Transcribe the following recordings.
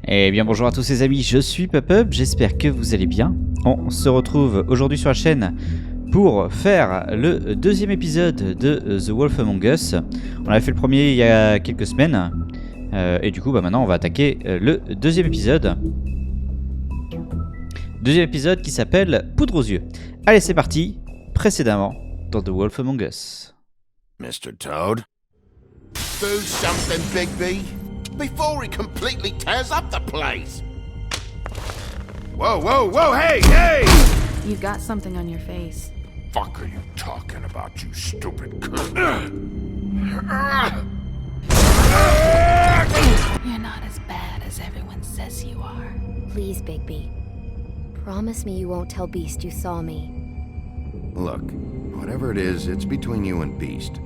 Eh bien bonjour à tous les amis, je suis peup-peup, j'espère que vous allez bien. On se retrouve aujourd'hui sur la chaîne pour faire le deuxième épisode de The Wolf Among Us. On avait fait le premier il y a quelques semaines, et du coup maintenant on va attaquer le deuxième épisode. Deuxième épisode qui s'appelle Poudre aux yeux. Allez c'est parti, précédemment dans The Wolf Among Us. Mr. Toad? Do something, Bigby, before he completely tears up the place. Whoa, whoa, whoa, hey, hey! You've got something on your face. Fuck are you talking about, you stupid cunt? You're not as bad as everyone says you are. Please, Bigby. Promise me you won't tell Beast you saw me. Look, whatever it is, it's between you and Beast.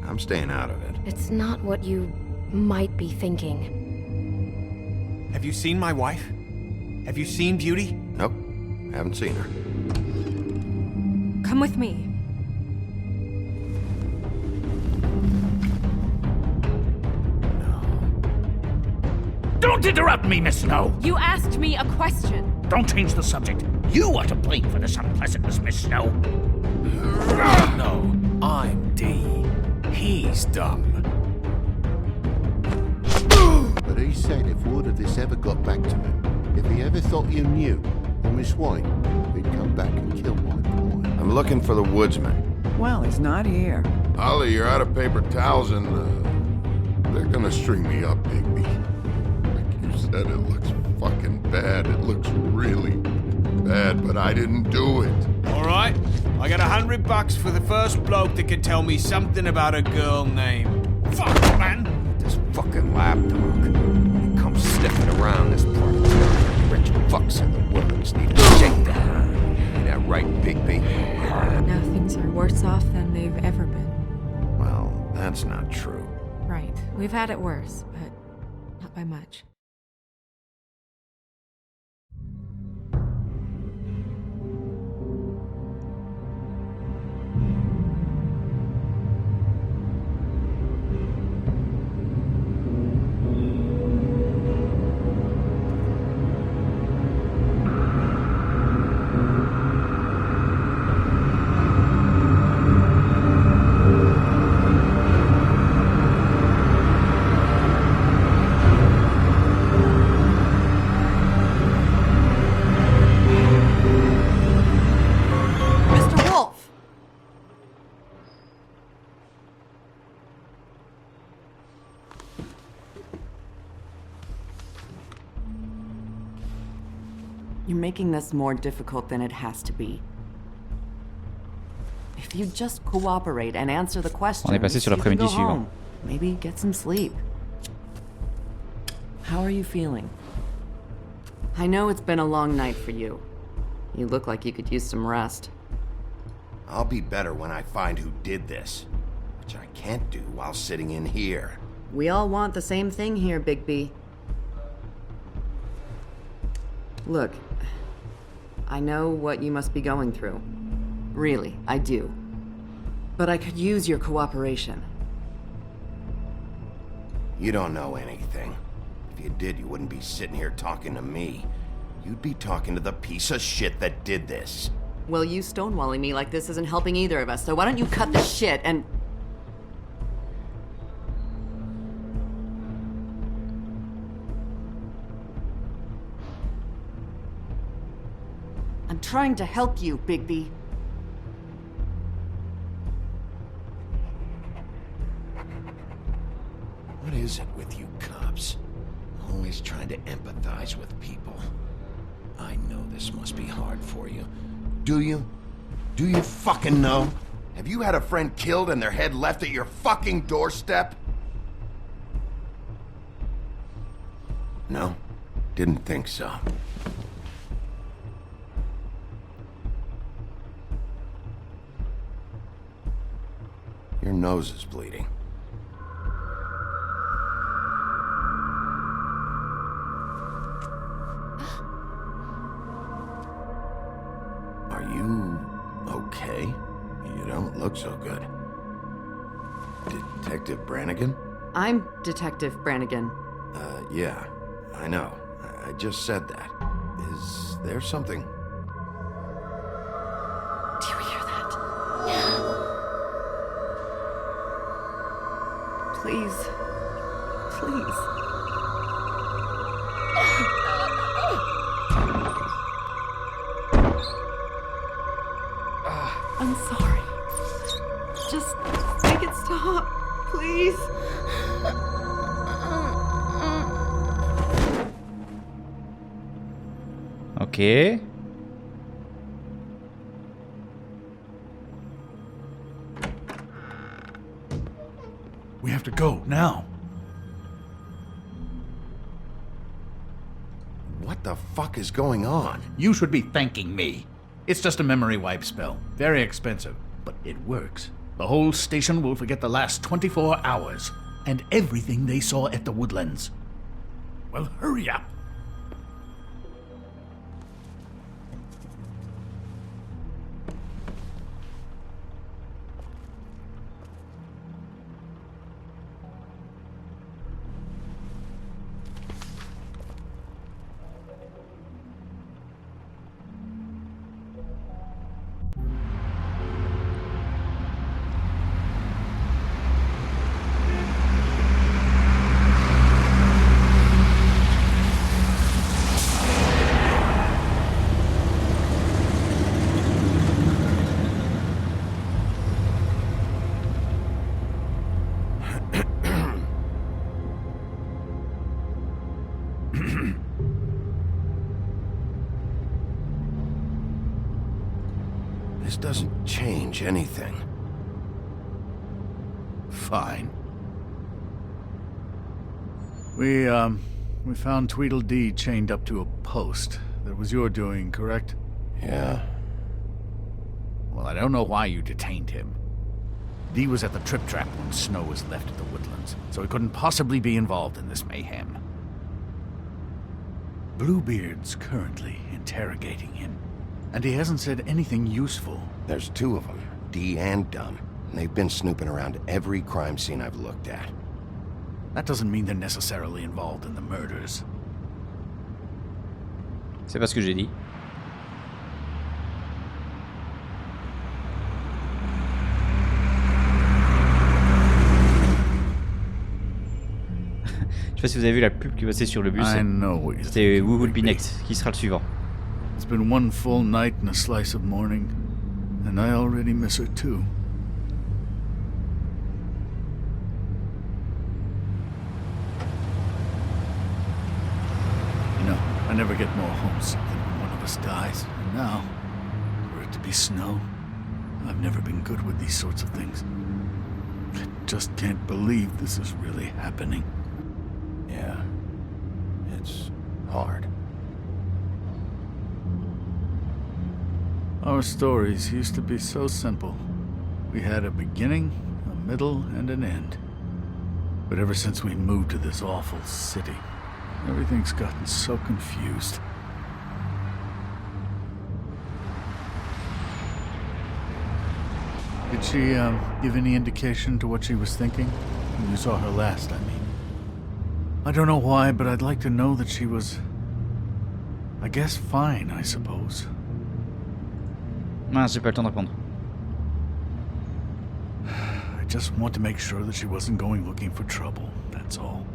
I'm staying out of it. It's not what you might be thinking. Have you seen my wife? Have you seen Beauty? Nope, haven't seen her. Come with me. Don't interrupt me, Miss Snow! You asked me a question. Don't change the subject. You are to blame for this unpleasantness, Miss Snow. No, I'm D. He's dumb. But he said if word of this ever got back to him, if he ever thought you knew, or Miss White, he'd come back and kill my boy. I'm looking for the woodsman. Well, he's not here. Ollie, you're out of paper towels and, they're gonna string me up, Bigby. Like you said, it looks fucking bad. It looks really bad, but I didn't do it. Alright, I got $100 for the first bloke that can tell me something about a girl named... Fuck, man! This fucking lapdog. He comes sniffing around this part of town. Rich fucks in the woods need a shakedown. Ain't that right, Bigby? Now things are worse off than they've ever been. Well, that's not true. Right. We've had it worse, but not by much. You're making this more difficult than it has to be. If you just cooperate and answer the questions, On est passé sur you can l'après-midi go suivant. home. Maybe get some sleep. How are you feeling? I know it's been a long night for you. You look like you could use some rest. I'll be better when I find who did this, which I can't do while sitting in here. We all want the same thing here, Bigby. Look, I know what you must be going through. Really, I do. But I could use your cooperation. You don't know anything. If you did, you wouldn't be sitting here talking to me. You'd be talking to the piece of shit that did this. Well, you stonewalling me like this isn't helping either of us, so why don't you cut the shit and... I'm trying to help you, Bigby. What is it with you cops? Always trying to empathize with people. I know this must be hard for you. Do you? Do you fucking know? Have you had a friend killed and their head left at your fucking doorstep? No? Didn't think so. Your nose is bleeding. Are you okay? You don't look so good. Detective Brannigan? I'm Detective Brannigan. Yeah, I know. I just said that. Is there something? Do you hear that? Please. Please. I'm sorry. Just make it stop, please. Ok. We have to go, now. What the fuck is going on? You should be thanking me. It's just a memory wipe spell. Very expensive, but it works. The whole station will forget the last 24 hours, and everything they saw at the Woodlands. Well, hurry up. This doesn't change anything. Fine. We found Tweedledee chained up to a post. That was your doing, correct? Yeah. Well, I don't know why you detained him. Dee was at the Trip Trap when Snow was left at the Woodlands, so he couldn't possibly be involved in this mayhem. Bluebeard's currently interrogating him, and he hasn't said anything useful. There's two of them, Dee and Dumb. And they've been snooping around every crime scene I've looked at. That doesn't mean they're necessarily involved in the murders. C'est pas ce que j'ai dit. Je sais pas si vous avez vu la pub qui passait sur le bus. I know what you're C'était thinking, Vous, will be Bigby. next. Qui sera le suivant? It's been one full night and a slice of morning, and I already miss her too. You know, I never get more homesick than when one of us dies, and now, for it to be Snow, I've never been good with these sorts of things. I just can't believe this is really happening. Yeah. It's hard. Our stories used to be so simple. We had a beginning, a middle, and an end. But ever since we moved to this awful city, everything's gotten so confused. Did she, give any indication to what she was thinking? When you saw her last, I mean. I don't know why, but I'd like to know that she was... I guess fine, I suppose. Ah, j'ai pas le temps d'apprendre. I just want to make sure that she wasn't going looking for trouble, that's all.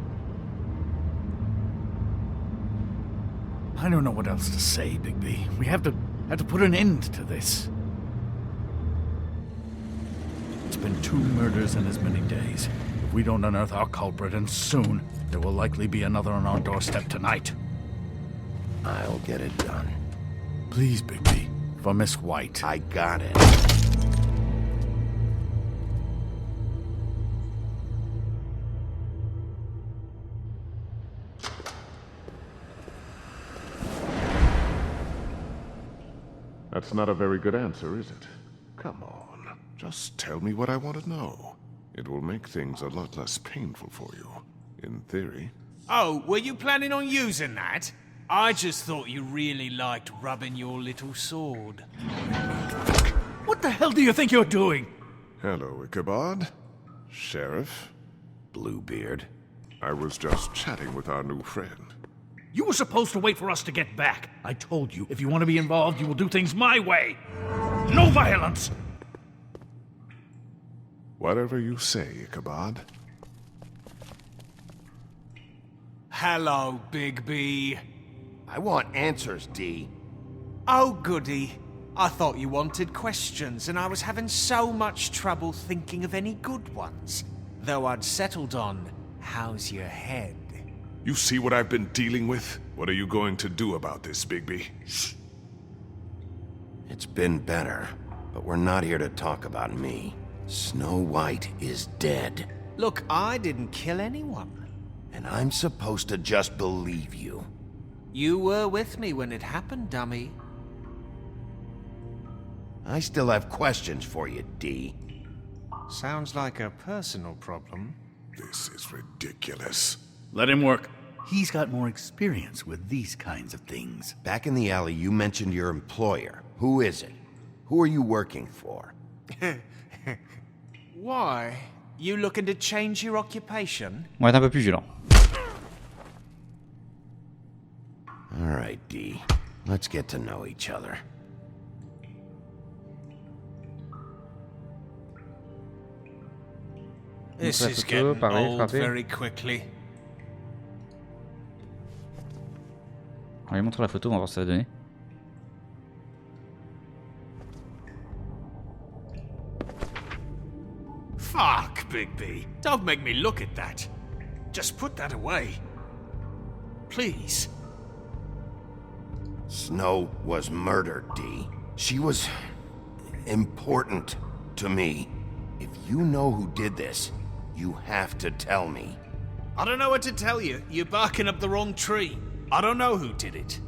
I don't know what else to say, Bigby. We have to put an end to this. It's been 2 murders in as many days. If we don't unearth our culprit, and soon, there will likely be another on our doorstep tonight. I'll get it done. Please, Bigby, for Miss White. I got it. That's not a very good answer, is it? Come on. Just tell me what I want to know. It will make things a lot less painful for you. In theory. Oh, were you planning on using that? I just thought you really liked rubbing your little sword. What the hell do you think you're doing? Hello, Ichabod. Sheriff. Bluebeard. I was just chatting with our new friend. You were supposed to wait for us to get back. I told you, if you want to be involved, you will do things my way. No violence! Whatever you say, Ichabod. Hello, Big B. I want answers, D. Oh, goody. I thought you wanted questions, and I was having so much trouble thinking of any good ones. Though I'd settled on, how's your head? You see what I've been dealing with? What are you going to do about this, Bigby? Shh. It's been better, but we're not here to talk about me. Snow White is dead. Look, I didn't kill anyone. And I'm supposed to just believe you. You were with me when it happened, dummy. I still have questions for you, D. Sounds like a personal problem. This is ridiculous. Let him work. He's got more experience with these kinds of things. Back in the alley, you mentioned your employer. Who is it? Who are you working for? Why? You looking to change your occupation? On va être un peu plus violent. All right, D. Let's get to know each other. This Donc, is la photo, getting pareil, old frappé. very quickly. On lui montre la photo, on va voir ce que ça va donner. Fuck, Bigby. Don't make me look at that. Just put that away. Please. Snow was murdered, D. She was important to me. If you know who did this, you have to tell me. I don't know what to tell you. You're barking up the wrong tree. I don't know who did it.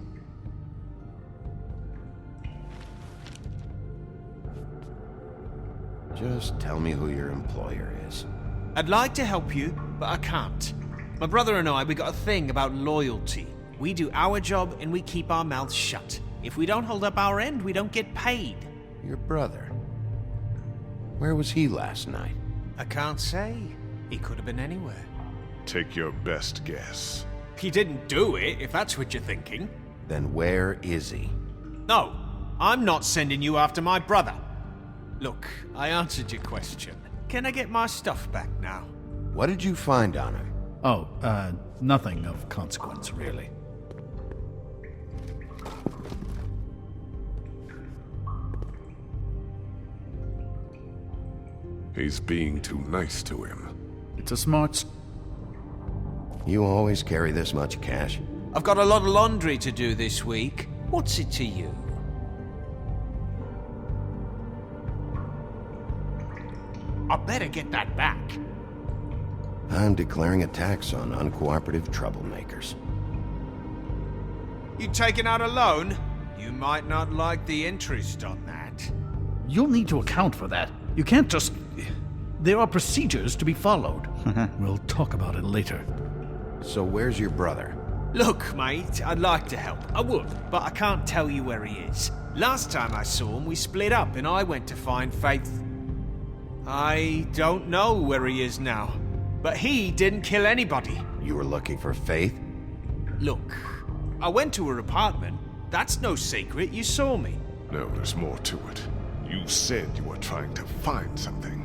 Just tell me who your employer is. I'd like to help you, but I can't. My brother and I, we got a thing about loyalty. We do our job and we keep our mouths shut. If we don't hold up our end, we don't get paid. Your brother? Where was he last night? I can't say. He could have been anywhere. Take your best guess. He didn't do it, if that's what you're thinking. Then where is he? No, I'm not sending you after my brother. Look, I answered your question. Can I get my stuff back now? What did you find on him? Oh, nothing of consequence, really. He's being too nice to him. It's a smart... You always carry this much cash? I've got a lot of laundry to do this week. What's it to you? I better get that back. I'm declaring a tax on uncooperative troublemakers. You taking out a loan? You might not like the interest on that. You'll need to account for that. You can't just... There are procedures to be followed. We'll talk about it later. So where's your brother? Look, mate, I'd like to help. I would, but I can't tell you where he is. Last time I saw him, we split up and I went to find Faith. I don't know where he is now, but he didn't kill anybody. You were looking for Faith? Look, I went to her apartment. That's no secret, you saw me. No, there's more to it. You said you were trying to find something.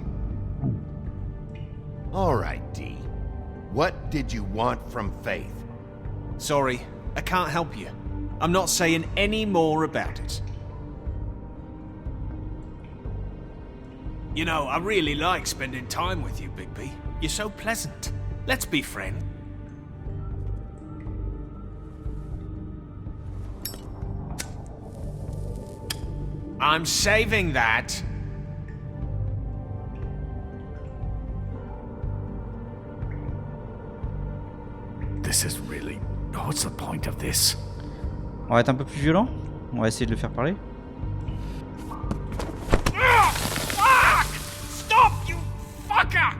All right, D. What did you want from Faith? Sorry, I can't help you. I'm not saying any more about it. You know, I really like spending time with you, Bigby. You're so pleasant. Let's be friends. I'm saving that. This is really... What's the point of this? On va être un peu plus violent. On va essayer de le faire parler. Fuck! Stop, you fucker!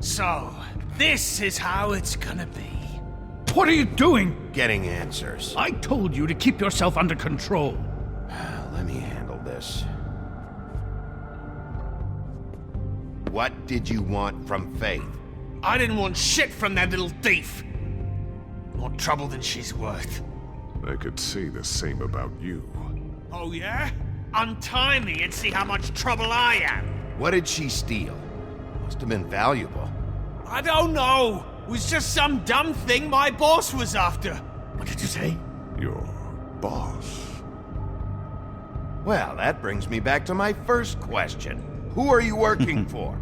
So, this is how it's gonna be. What are you doing? Getting answers. I told you to keep yourself under control. Let me handle this. What did you want from Faith? I didn't want shit from that little thief. More trouble than she's worth. I could say the same about you. Oh yeah? Untie me and see how much trouble I am. What did she steal? Must have been valuable. I don't know. It was just some dumb thing my boss was after. What did you say? Your boss. Well, that brings me back to my first question. Who are you working for?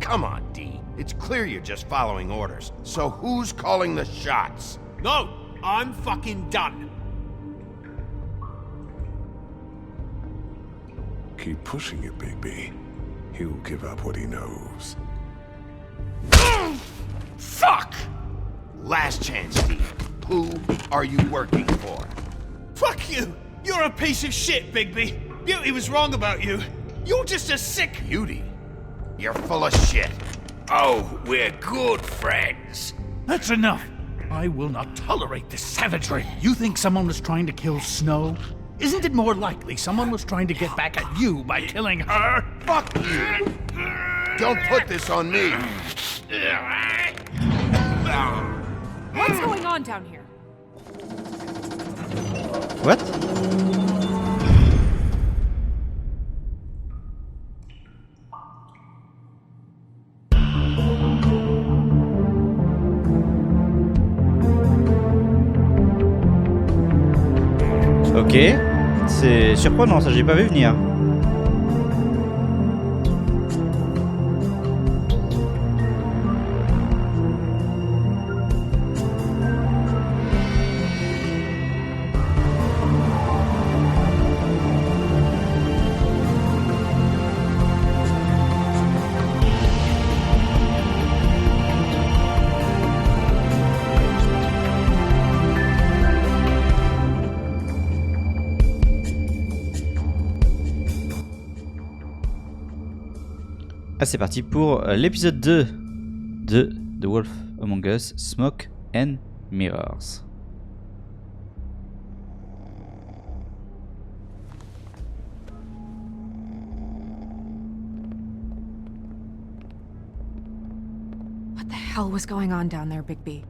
Come on, D. It's clear you're just following orders. So who's calling the shots? No, I'm fucking done. Keep pushing it, Bigby. He'll give up what he knows. Fuck! Last chance, D. Who are you working for? Fuck you! You're a piece of shit, Bigby. Beauty was wrong about you. You're just a sick... Beauty? You're full of shit. Oh, we're good friends. That's enough. I will not tolerate this savagery. You think someone was trying to kill Snow? Isn't it more likely someone was trying to get back at you by killing her? Fuck you! Don't put this on me! What's going on down here? What? Ok, c'est surprenant, ça j'ai pas vu venir. Ah, c'est parti pour l'épisode 2 de The Wolf Among Us, Smoke and Mirrors. What the hell was going on down there, Bigby?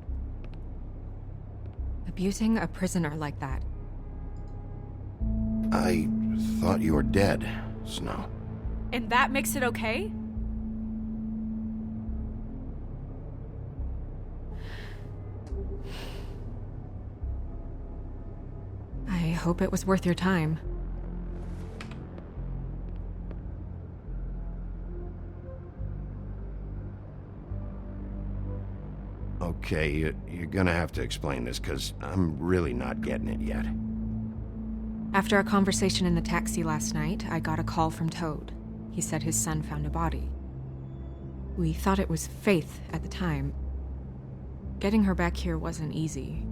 Abusing a prisoner like that. I thought you were dead, Snow. And that makes it okay? I hope it was worth your time. Okay, you're gonna have to explain this, because I'm really not getting it yet. After a conversation in the taxi last night, I got a call from Toad. He said his son found a body. We thought it was Faith at the time. Getting her back here wasn't easy,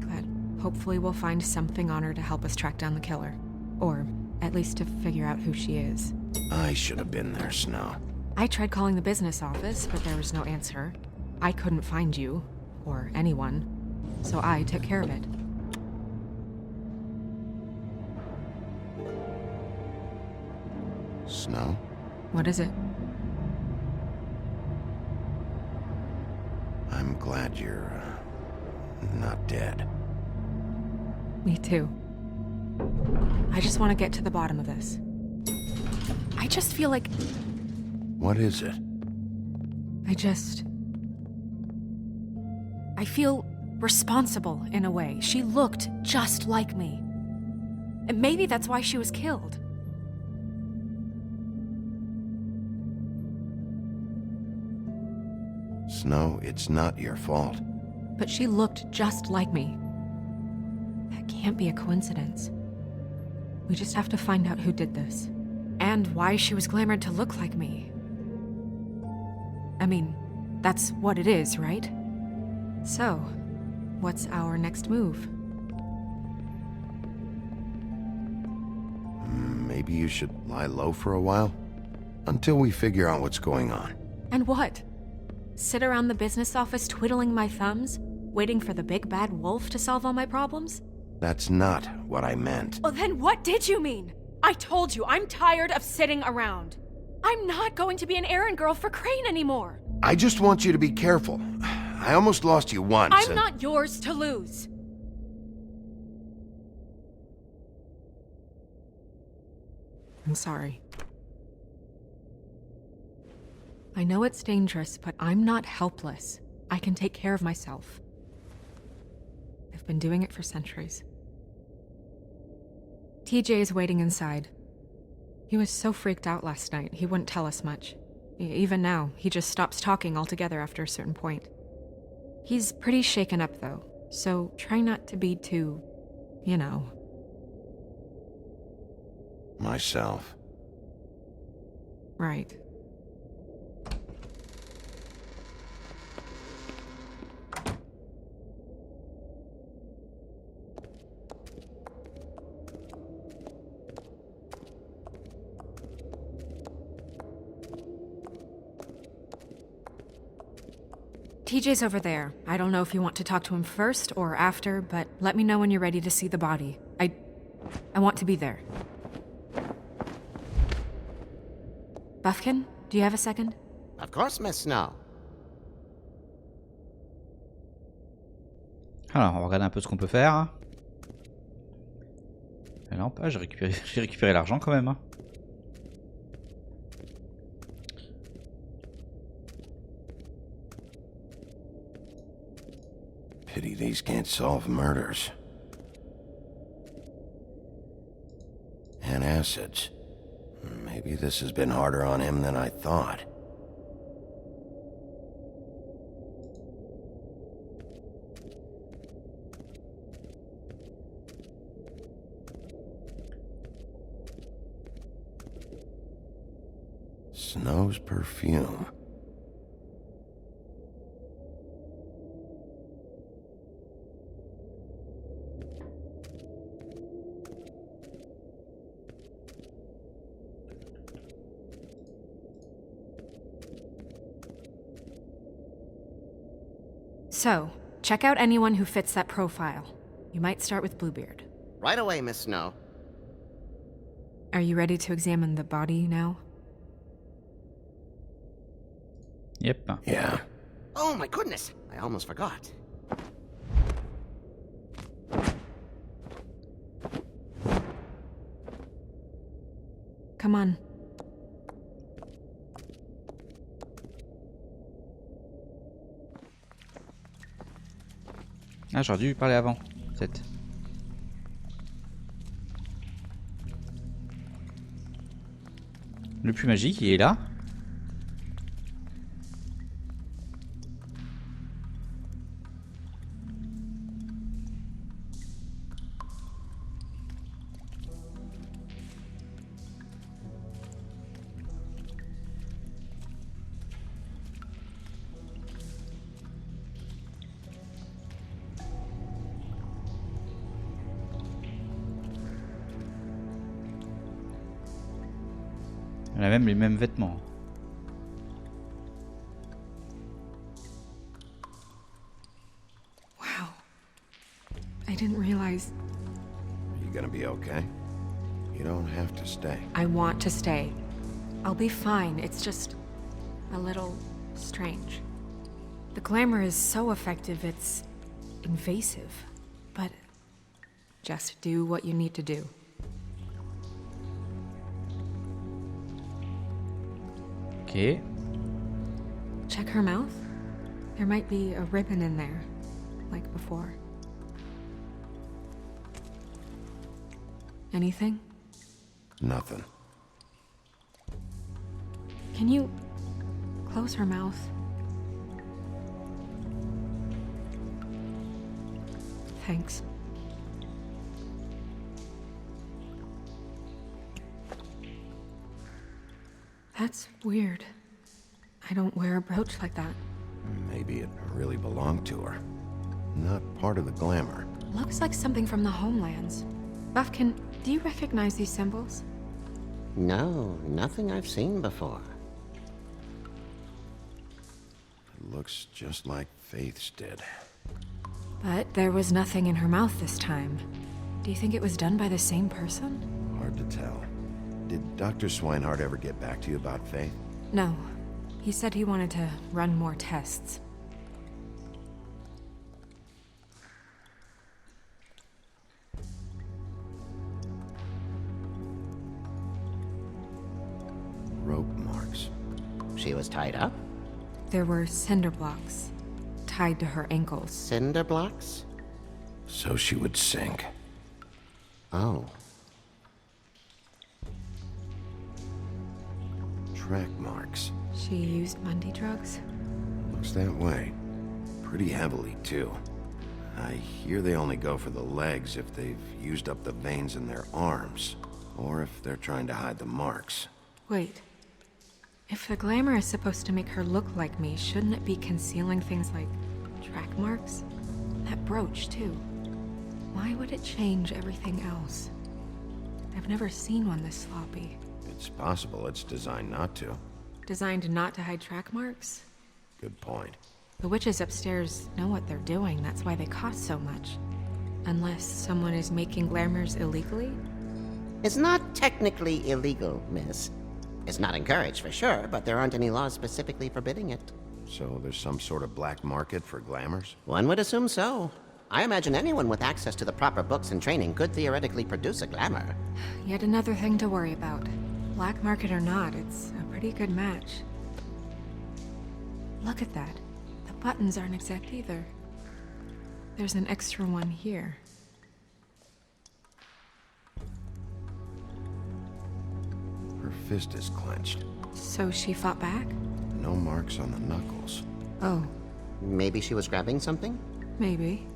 but hopefully we'll find something on her to help us track down the killer. Or at least to figure out who she is. I should have been there, Snow. I tried calling the business office, but there was no answer. I couldn't find you, or anyone, so I took care of it. Snow? What is it? I'm glad you're, not dead. Me too. I just want to get to the bottom of this. I just feel like... What is it? I feel responsible in a way. She looked just like me. And maybe that's why she was killed. Snow, it's not your fault. But she looked just like me. That can't be a coincidence. We just have to find out who did this. And why she was glamored to look like me. I mean, that's what it is, right? So, what's our next move? Maybe you should lie low for a while? Until we figure out what's going on. And what? Sit around the business office twiddling my thumbs, waiting for the big bad wolf to solve all my problems? That's not what I meant. Well, then what did you mean? I told you, I'm tired of sitting around. I'm not going to be an errand girl for Crane anymore. I just want you to be careful. I almost lost you once. I'm not yours to lose. I'm sorry. I know it's dangerous, but I'm not helpless. I can take care of myself. I've been doing it for centuries. TJ is waiting inside. He was so freaked out last night, he wouldn't tell us much. Even now, he just stops talking altogether after a certain point. He's pretty shaken up, though, so try not to be too, you know. Myself. Right. TJ's over there. I don't know if you want to talk to him first or after, but let me know when you're ready to see the body. I want to be there. Buffkin, do you have a second? Of course, Miss Snow. Alors, on va regarder un peu ce qu'on peut faire. La lampe, ah, j'ai récupéré l'argent quand même. Hein. Pity these can't solve murders. And acids. Maybe this has been harder on him than I thought. Snow's perfume. So, check out anyone who fits that profile. You might start with Bluebeard. Right away, Miss Snow. Are you ready to examine the body now? Yep. Yeah. Oh my goodness, I almost forgot. Come on. Ah, j'aurais dû parler avant, peut-être. Le puits magique, il est là. Elle a même les mêmes vêtements. Wow. I didn't realize. Are you gonna be okay? You don't have to stay. I want to stay. I'll be fine. It's just a little strange. The glamour is so effective, it's invasive. But just do what you need to do. Ok. Check her mouth. There might be a ribbon in there, like before. Anything? Nothing. Can you close her mouth? Thanks. That's weird. I don't wear a brooch like that. Maybe it really belonged to her. Not part of the glamour. Looks like something from the homelands. Buffkin, do you recognize these symbols? No, nothing I've seen before. It looks just like Faith's did. But there was nothing in her mouth this time. Do you think it was done by the same person? Hard to tell. Did Dr. Swinehart ever get back to you about Faith? No. He said he wanted to run more tests. She was tied up? There were cinder blocks tied to her ankles. Cinder blocks? So she would sink. Oh. Track marks. She used Mundy drugs? Looks that way. Pretty heavily, too. I hear they only go for the legs if they've used up the veins in their arms, or if they're trying to hide the marks. Wait. If the glamour is supposed to make her look like me, shouldn't it be concealing things like track marks? That brooch, too. Why would it change everything else? I've never seen one this sloppy. It's possible it's designed not to. Designed not to hide track marks? Good point. The witches upstairs know what they're doing, that's why they cost so much. Unless someone is making glamours illegally? It's not technically illegal, miss. It's not encouraged for sure, but there aren't any laws specifically forbidding it. So there's some sort of black market for glamours? One would assume so. I imagine anyone with access to the proper books and training could theoretically produce a glamour. Yet another thing to worry about. Black market or not, it's a pretty good match. Look at that. The buttons aren't exact either. There's an extra one here. Her fist is clenched. So she fought back? No marks on the knuckles. Oh, Maybe she was grabbing something? maybe.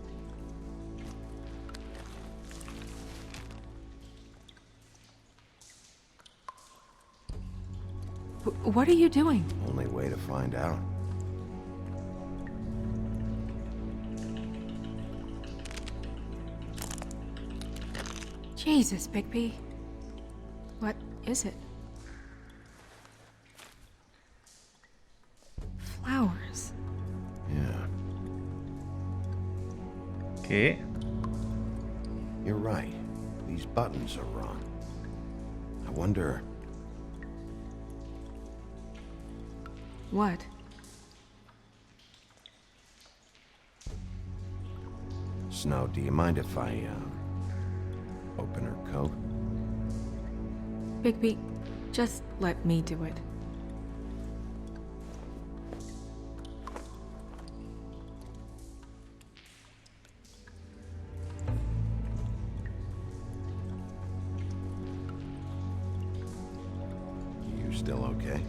What are you doing? Only way to find out. Jesus, Bigby. What is it? Flowers. Yeah, Okay. you're right. These buttons are wrong. I wonder... What? Snow, do you mind if I, open her coat? Bigby, just let me do it. You still okay?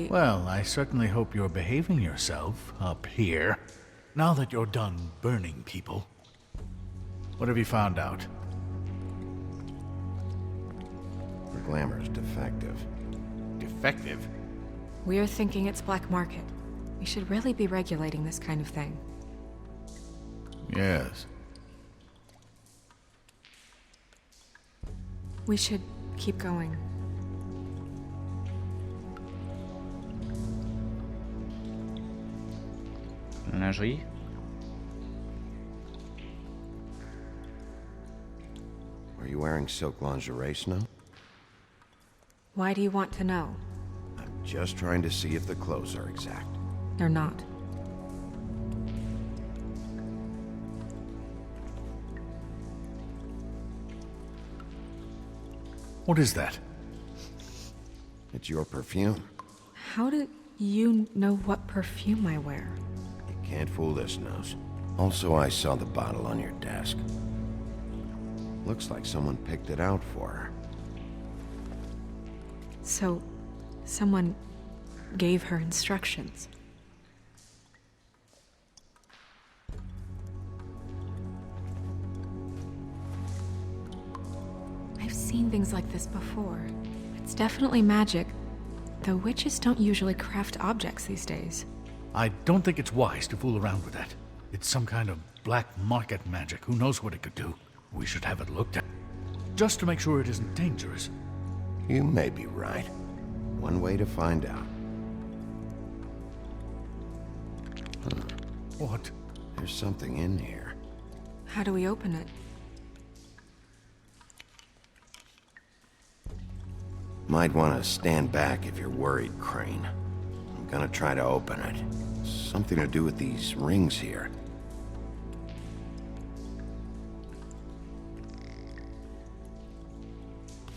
Well, I certainly hope you're behaving yourself up here, now that you're done burning people. What have you found out? Her glamour's defective. Defective? We're thinking it's black market. We should really be regulating this kind of thing. Yes. We should keep going. Lingerie. Are you wearing silk lingerie, Snow? Why do you want to know? I'm just trying to see if the clothes are exact. They're not. What is that? It's your perfume. How do you know what perfume I wear? You can't fool this nose. Also, I saw the bottle on your desk. Looks like someone picked it out for her. So, someone gave her instructions. I've seen things like this before. It's definitely magic, though witches don't usually craft objects these days. I don't think it's wise to fool around with that. It's some kind of black market magic. Who knows what it could do? We should have it looked at. Just to make sure it isn't dangerous. You may be right. One way to find out. What? There's something in here. How do we open it? Might want to stand back if you're worried, Crane. I'm gonna try to open it. Something to do with these rings here.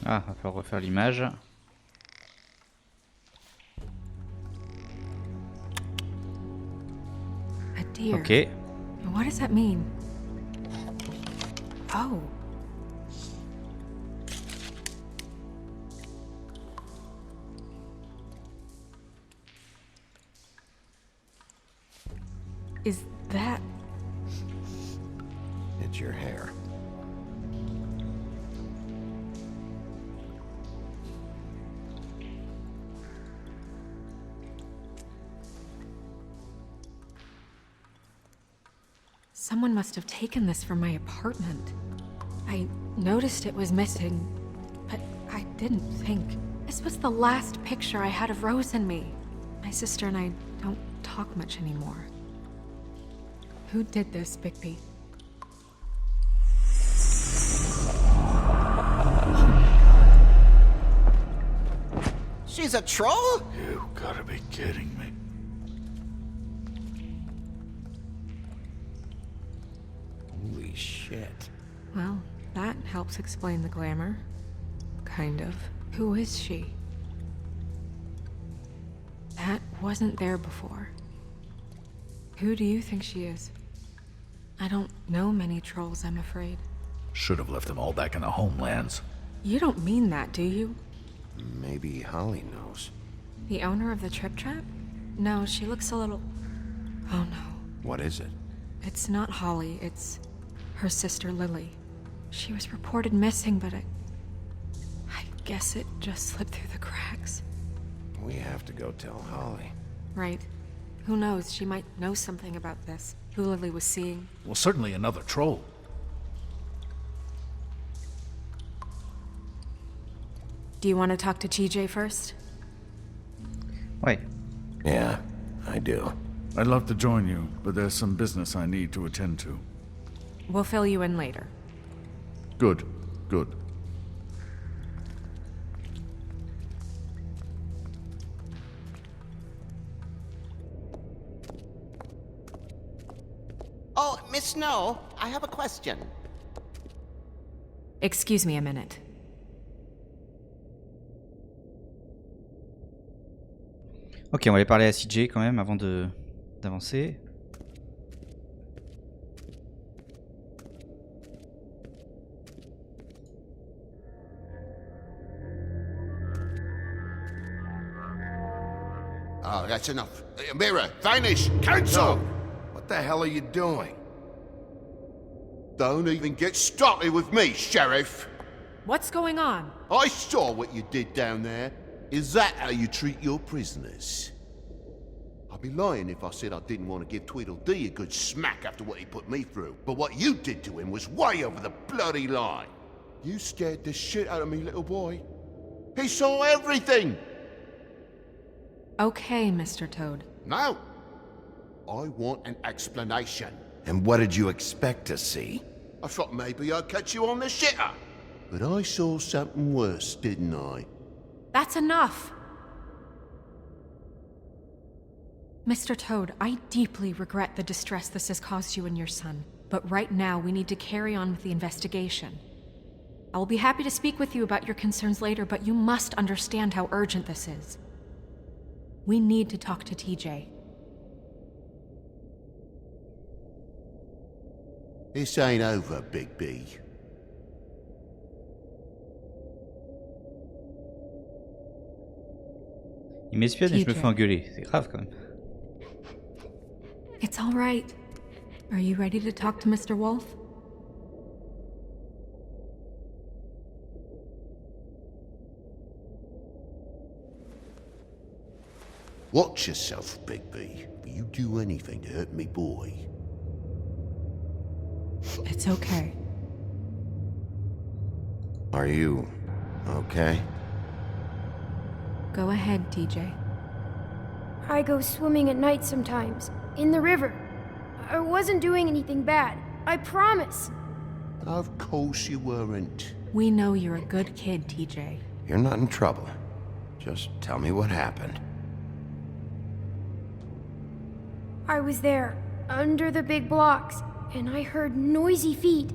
Ah, va falloir refaire l'image. A deer. Ok. What does that mean? Oh. Is that... It's your hair. Someone must have taken this from my apartment. I noticed it was missing, but I didn't think. This was the last picture I had of Rose and me. My sister and I don't talk much anymore. Who did this, Bigby? She's a troll? You gotta be kidding me. Holy shit. Well, that helps explain the glamour. Kind of. Who is she? That wasn't there before. Who do you think she is? I don't know many trolls, I'm afraid. Should have left them all back in the homelands. You don't mean that, do you? Maybe Holly knows. The owner of the Trip Trap? No, she looks a little... Oh no. What is it? It's not Holly, it's her sister Lily. She was reported missing, but I guess it just slipped through the cracks. We have to go tell Holly. Right. Who knows, she might know something about this. Who Lily was seeing. Well, certainly another troll. Do you want to talk to TJ first? Ouais. Yeah, I do. I'd love to join you, but there's some business I need to attend to. We'll fill you in later. Good, good. Oh, Miss Snow, I have a question. Excuse me a minute. Ok, on va aller parler à CJ quand même avant d'avancer. Oh, that's enough. Mira, vanish! Cancel! What the hell are you doing? Don't even get started with me, Sheriff! What's going on? I saw what you did down there. Is that how you treat your prisoners? I'd be lying if I said I didn't want to give Tweedledee a good smack after what he put me through. But what you did to him was way over the bloody line. You scared the shit out of me, little boy. He saw everything! Okay, Mr. Toad. No! I want an explanation. And what did you expect to see? I thought maybe I'd catch you on the shitter. But I saw something worse, didn't I? That's enough! Mr. Toad, I deeply regret the distress this has caused you and your son. But right now, we need to carry on with the investigation. I will be happy to speak with you about your concerns later, but you must understand how urgent this is. We need to talk to TJ. This ain't over, Big B. Il m'espionne et je me TJ. fais engueuler. C'est grave quand même. It's all right. Are you ready to talk to Mr. Wolf? Watch yourself, Big B. If you do anything to hurt me, boy. It's okay. Are you okay? Go ahead, TJ. I go swimming at night sometimes, in the river. I wasn't doing anything bad, I promise. Of course you weren't. We know you're a good kid, TJ. You're not in trouble. Just tell me what happened. I was there, under the big blocks, and I heard noisy feet.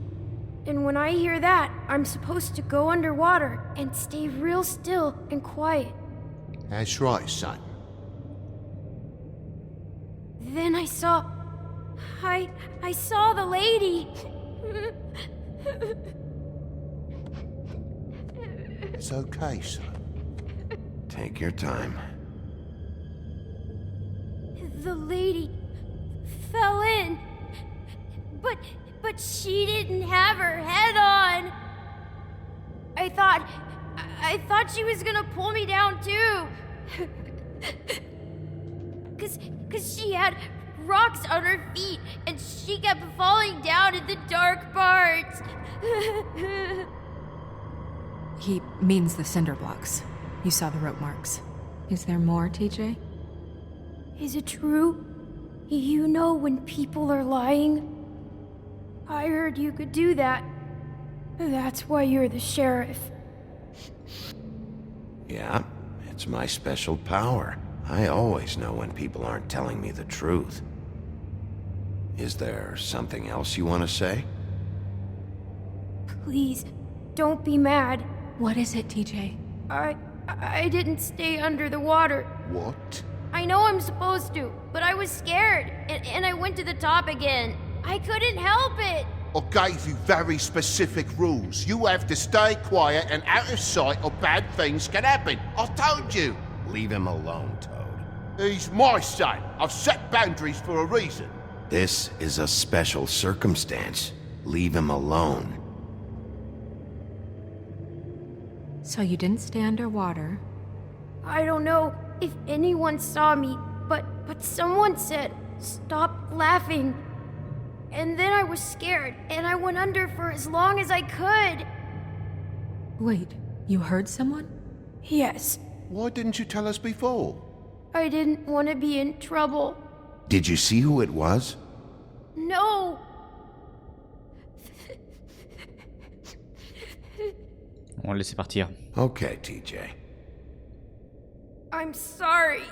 And when I hear that, I'm supposed to go underwater and stay real still and quiet. That's right, son. Then I saw the lady. It's okay, son. Take your time. The lady fell in. But she didn't have her head on. I thought she was gonna pull me down too. Cause she had rocks on her feet and she kept falling down in the dark parts. He means the cinder blocks. You saw the rope marks. Is there more, TJ? Is it true? You know when people are lying? I heard you could do that. That's why you're the sheriff. Yeah, it's my special power. I always know when people aren't telling me the truth. Is there something else you want to say? Please, don't be mad. What is it, TJ? I didn't stay under the water. What? I know I'm supposed to, but I was scared, and I went to the top again. I couldn't help it. I gave you very specific rules. You have to stay quiet and out of sight or bad things can happen. I told you. Leave him alone, Toad. He's my son. I've set boundaries for a reason. This is a special circumstance. Leave him alone. So you didn't stay underwater? I don't know if anyone saw me, but someone said, "Stop laughing." And then I was scared, and I went under for as long as I could. Wait, you heard someone? Yes. Why didn't you tell us before? I didn't want to be in trouble. Did you see who it was? No. On va le laisser partir. Okay, TJ. I'm sorry.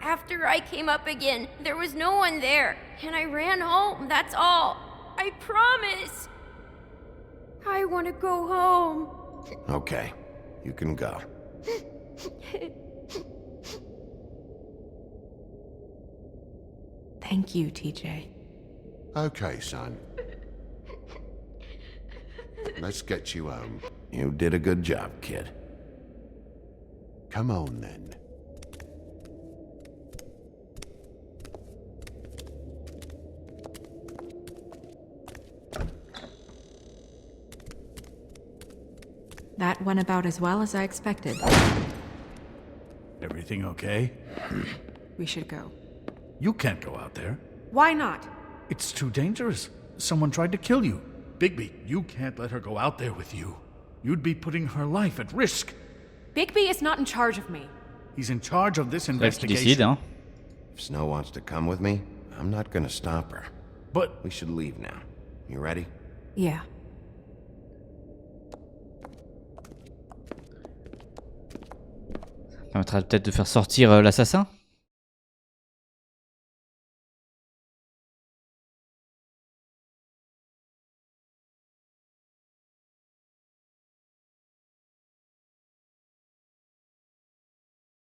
After I came up again, there was no one there, and I ran home, that's all. I promise. I want to go home. Okay, you can go. Thank you, TJ. Okay, son. Let's get you home. You did a good job, kid. Come on, then. That went about as well as I expected. Everything okay? We should go. You can't go out there. Why not? It's too dangerous. Someone tried to kill you. Bigby, you can't let her go out there with you. You'd be putting her life at risk. Bigby is not in charge of me. He's in charge of this C'est elle qui décide, investigation. hein. If Snow wants to come with me, I'm not gonna stop her. But We should leave now. You ready? Yeah. Ça permettra peut-être de faire sortir l'assassin.